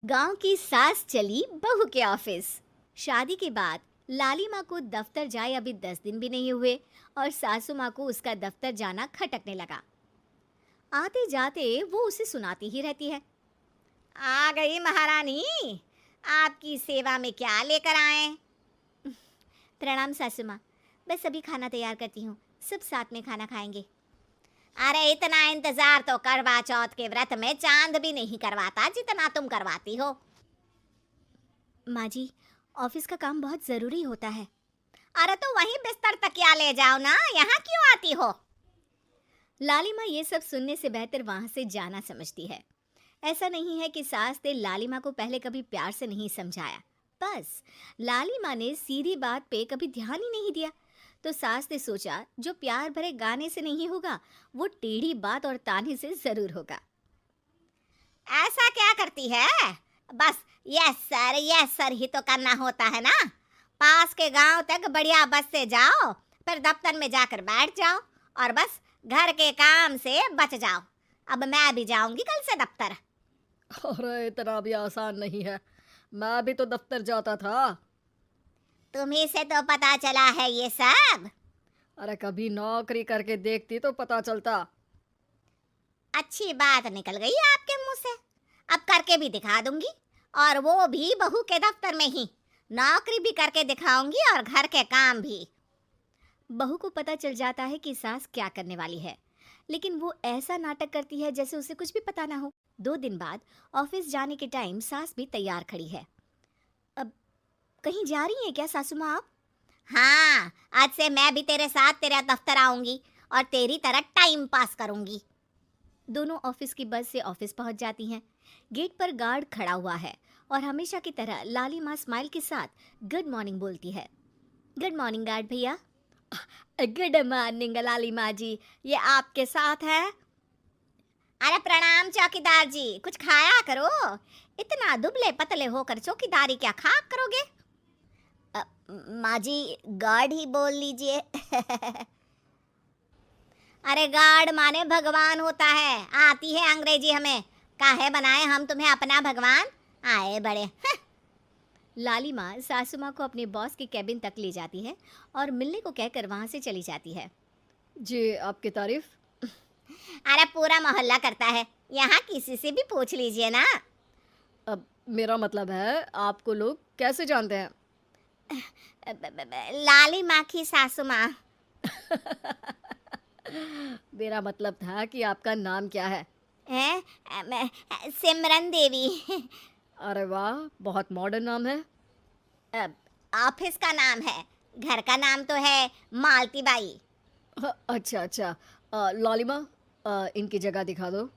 गांव की सास चली बहू के ऑफिस। शादी के बाद लाली माँ को दफ्तर जाए अभी 10 दिन भी नहीं हुए और सासू माँ को उसका दफ्तर जाना खटकने लगा। आते जाते वो उसे सुनाती ही रहती है। आ गई महारानी, आपकी सेवा में क्या लेकर आए? प्रणाम सासू माँ, बस अभी खाना तैयार करती हूँ, सब साथ में खाना खाएंगे। अरे इतना इंतजार तो करवा चौथ के व्रत में चांद भी नहीं करवाता जितना तुम करवाती हो। माँ जी, ऑफिस का काम बहुत जरूरी होता है। अरे तो वहीं बिस्तर तकिया ले जाओ ना, यहाँ क्यों आती हो? लाली माँ ये सब सुनने से बेहतर वहां से जाना समझती है। ऐसा नहीं है कि सास ने लाली माँ को पहले कभी प्यार से नहीं समझाया, बस लाली माँ ने सीधी बात पे कभी ध्यान ही नहीं दिया। तो सास ने सोचा जो प्यार भरे गाने से नहीं होगा वो टेढ़ी बात और ताने से जरूर होगा। ऐसा क्या करती है? बस यस सर ही तो करना होता है ना। पास के गांव तक बढ़िया बस से जाओ, फिर दफ्तर में जाकर बैठ जाओ और बस घर के काम से बच जाओ। अब मैं भी जाऊंगी कल से दफ्तर। अरे इतना भी आसान नहीं है। मैं भी तो दफ्तर जाता था। तुम्ही से तो पता चला है ये सब। अरे कभी नौकरी करके देखती तो पता चलता। अच्छी बात निकल गई आपके मुंह से। अब करके भी दिखा दूंगी, और वो भी बहू के दफ्तर में ही। नौकरी भी करके दिखाऊंगी और घर के काम भी। बहू को पता चल जाता है कि सास क्या करने वाली है, लेकिन वो ऐसा नाटक करती है जैसे उसे कुछ भी पता ना हो। 2 दिन बाद ऑफिस जाने के टाइम सास भी तैयार खड़ी है। अब कहीं जा रही हैं क्या सासू माँ आप? हाँ, आज से मैं भी तेरे साथ तेरा दफ्तर आऊंगी और तेरी तरह टाइम पास करूंगी। दोनों ऑफिस की बस से ऑफिस पहुंच जाती हैं। गेट पर गार्ड खड़ा हुआ है और हमेशा की तरह लाली माँ स्माइल के साथ गुड मॉर्निंग बोलती है। गुड मॉर्निंग गार्ड भैया। गुड मॉर्निंग लाली माँ जी, ये आपके साथ है। अरे प्रणाम चौकीदार जी, कुछ खाया करो। इतना दुबले पतले होकर चौकीदारी क्या खा करोगे? माँ जी, गार्ड ही बोल लीजिए। अरे गार्ड माने भगवान होता है, आती है अंग्रेजी हमें। काहे बनाए हम तुम्हें अपना भगवान, आए बड़े। लाली माँ सासू माँ को अपने बॉस के कैबिन तक ले जाती है और मिलने को कहकर वहाँ से चली जाती है। जी आपकी तारीफ। अरे पूरा मोहल्ला करता है, यहाँ किसी से भी पूछ लीजिए ना। अब मेरा मतलब है आपको लोग कैसे जानते हैं? लाली माँ की सासू माँ। मेरा मतलब था कि आपका नाम क्या है? है सिमरन देवी। अरे वाह, बहुत मॉडर्न नाम है। ऑफिस का नाम है, घर का नाम तो है मालती बाई। अच्छा अच्छा। लालिमा, इनकी जगह दिखा दो।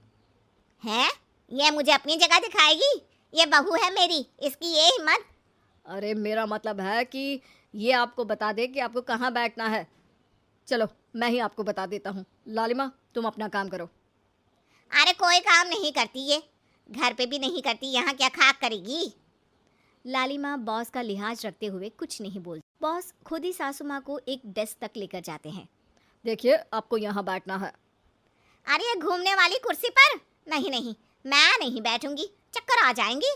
है? ये मुझे अपनी जगह दिखाएगी? ये बहू है मेरी, इसकी ये हिम्मत। अरे मेरा मतलब है कि ये आपको बता दे कि आपको कहाँ बैठना है। चलो मैं ही आपको बता देता हूँ। लालिमा, तुम अपना काम करो। अरे कोई काम नहीं करती ये, घर पे भी नहीं करती, यहाँ क्या खाक करेगी? लाली माँ बॉस का लिहाज रखते हुए कुछ नहीं बोलती। बॉस खुद ही सासू माँ को एक डेस्क तक लेकर जाते हैं। देखिए, आपको यहाँ बैठना है। अरे ये घूमने वाली कुर्सी पर? नहीं नहीं, मैं नहीं बैठूंगी, चक्कर आ जाएंगी।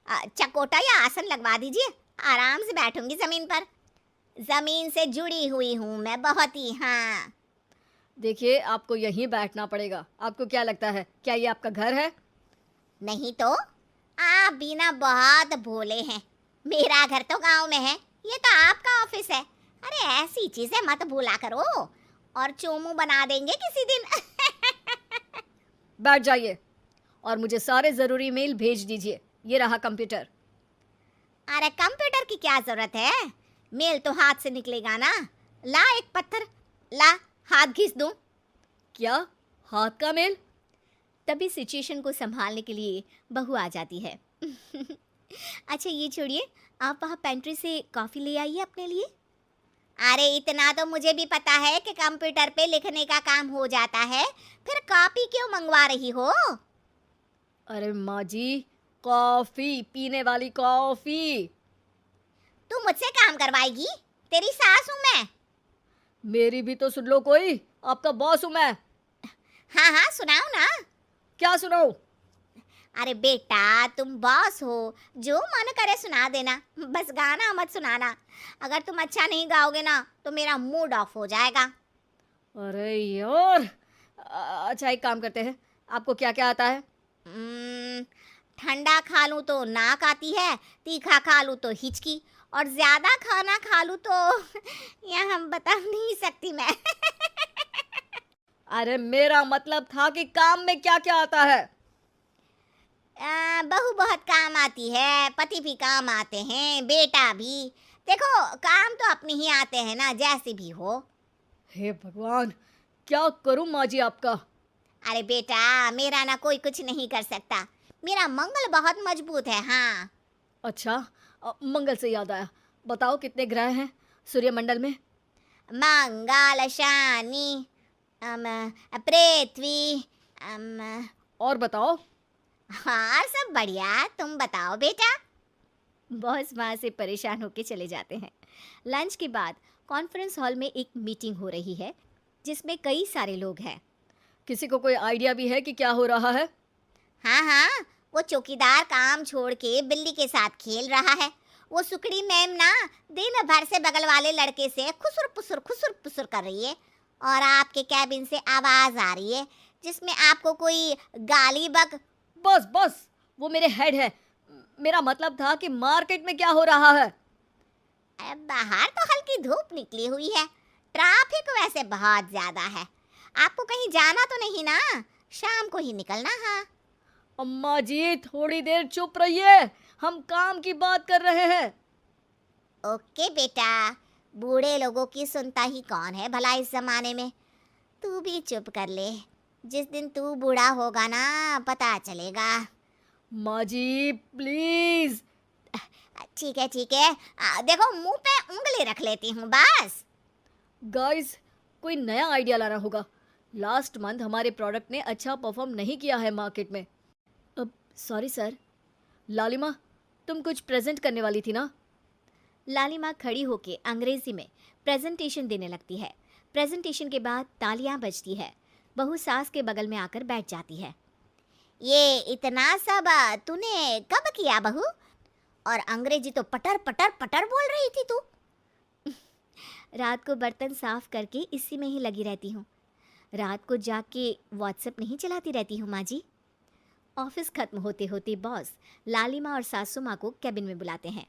चकोटा या आसन लगवा दीजिए, आराम से बैठूंगी जमीन पर। जमीन से जुड़ी हुई हूँ मैं बहुत ही। हाँ देखिए, आपको यहीं बैठना पड़ेगा। आपको क्या लगता है, क्या ये आपका घर है? नहीं तो, आप भी ना बहुत भोले हैं। मेरा घर तो गांव में है, ये तो आपका ऑफिस है। अरे ऐसी चीजें मत भूला करो, और चोमू बना देंगे किसी दिन। बैठ जाइए और मुझे सारे ज़रूरी मेल भेज दीजिए। ये रहा कंप्यूटर। अरे कंप्यूटर की क्या जरूरत है, मेल तो हाथ से निकलेगा ना। ला एक पत्थर, ला हाथ घिस दूं। क्या? हाथ का मेल? तभी सिचुएशन को संभालने के लिए बहू आ जाती है। अच्छा ये छोड़िए, आप वहाँ पेंट्री से कॉफ़ी ले आइए अपने लिए। अरे इतना तो मुझे भी पता है कि कंप्यूटर पे लिखने का काम हो जाता है, फिर कॉपी क्यों मंगवा रही हो? अरे माँ जी, कॉफ़ी, पीने वाली कॉफ़ी। तू मुझसे काम करवाएगी? तेरी सास हूँ मैं। मेरी भी तो सुन लो कोई, आपका बॉस हूँ मैं। हाँ हाँ सुनाओ ना। क्या सुनाऊँ? अरे बेटा, तुम बॉस हो, जो मन करे सुना देना, बस गाना मत सुनाना। अगर तुम अच्छा नहीं गाओगे ना तो मेरा मूड ऑफ हो जाएगा। अरे यार, अच्छा एक काम करते हैं, आपको क्या क्या आता है? हम्म, ठंडा खा लूं तो नाक आती है, तीखा खा लूं तो हिचकी, और ज्यादा खाना खा लूं तो यह हम बता नहीं सकती मैं। अरे मेरा मतलब था कि काम में क्या क्या आता है? बहू बहुत काम आती है, पति भी काम आते हैं, बेटा भी। देखो, काम तो अपने ही आते हैं ना, जैसे भी हो। हे भगवान, क्या करूं माँ जी आपका? अरे बेटा, मेरा ना कोई कुछ नहीं कर सकता। मेरा मंगल बहुत मजबूत है। हाँ। अच्छा, मंगल से याद आया, बताओ कितने ग्रह हैं सूर्यमंडल में? मंगल, शनि, अम, पृथ्वी, अम, और बताओ। हाँ सब बढ़िया। तुम बताओ बेटा। बॉस वहाँ से परेशान होके चले जाते हैं। लंच के बाद कॉन्फ्रेंस हॉल में एक मीटिंग हो रही है जिसमें कई सारे लोग हैं। किसी को कोई आइडिया भी है कि क्या हो रहा है? हाँ हाँ, वो चौकीदार काम छोड़ के बिल्ली के साथ खेल रहा है। वो सुकड़ी मैम ना दिन भर से बगल वाले लड़के से खुसुर पुसुर कर रही है, और आपके कैबिन से आवाज आ रही है जिसमें आपको कोई गाली बक। बस बस, वो मेरे हेड है। मेरा मतलब था कि मार्केट में क्या हो रहा है? बाहर तो हल्की धूप निकली हुई है, ट्रैफिक वैसे बहुत ज्यादा है। आपको कहीं जाना तो नहीं ना? शाम को ही निकलना। हाँ। अम्मा जी थोड़ी देर चुप रहिए, हम काम की बात कर रहे हैं। ओके बेटा, बूढ़े लोगों की सुनता ही कौन है भला इस जमाने में। तू भी चुप कर ले, जिस दिन तू बूढ़ा होगा ना पता चलेगा। माँ जी प्लीज। ठीक है ठीक है, देखो मुंह पे उंगली रख लेती हूँ बस। गाइस, कोई नया आइडिया लाना होगा। लास्ट मंथ हमारे प्रोडक्ट ने अच्छा परफॉर्म नहीं किया है मार्केट में। अब सॉरी सर। लालिमा, तुम कुछ प्रेजेंट करने वाली थी ना? लालिमा खड़ी होके अंग्रेजी में प्रेजेंटेशन देने लगती है। प्रेजेंटेशन के बाद तालियां बजती है। बहू सास के बगल में आकर बैठ जाती है। ये इतना सब तूने कब किया बहू? और अंग्रेजी तो पटर पटर पटर बोल रही थी तू। रात को बर्तन साफ करके इसी में ही लगी रहती हूँ। रात को जाग के व्हाट्सएप नहीं चलाती रहती हूँ माँ जी। ऑफिस खत्म होते होते बॉस लालिमा और सासू माँ को कैबिन में बुलाते हैं।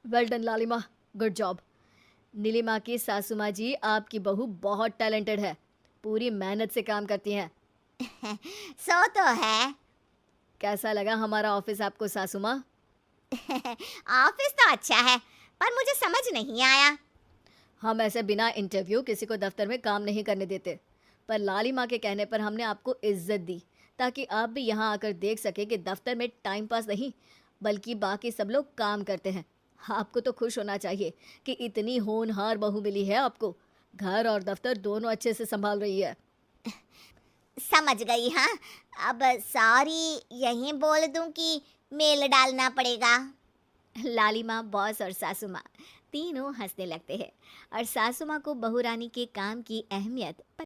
वेल डन लालिमा, गुड जॉब। नीलिमा की सासू माँ जी, आपकी बहू बहुत टैलेंटेड है, पूरी मेहनत से काम करती हैं। सो तो है। कैसा लगा हमारा ऑफिस आपको सासू माँ? ऑफिस तो अच्छा है, पर मुझे समझ नहीं आया। हम ऐसे बिना इंटरव्यू किसी को दफ्तर में काम नहीं करने देते, पर लालिमा के कहने पर हमने आपको इज्जत दी ताकि आप भी यहाँ आकर देख सके कि दफ्तर में टाइम पास नहीं बल्कि बाकी सब लोग काम करते हैं। आपको तो खुश होना चाहिए कि इतनी होनहार बहू मिली है आपको, घर और दफ्तर दोनों अच्छे से संभाल रही है। समझ गई। हाँ, अब सॉरी यहीं बोल दूं कि मेल डालना पड़ेगा? लालिमा, बॉस और सासू माँ तीनों हंसने लगते हैं और सासू माँ को बहू रानी के काम की अहमियत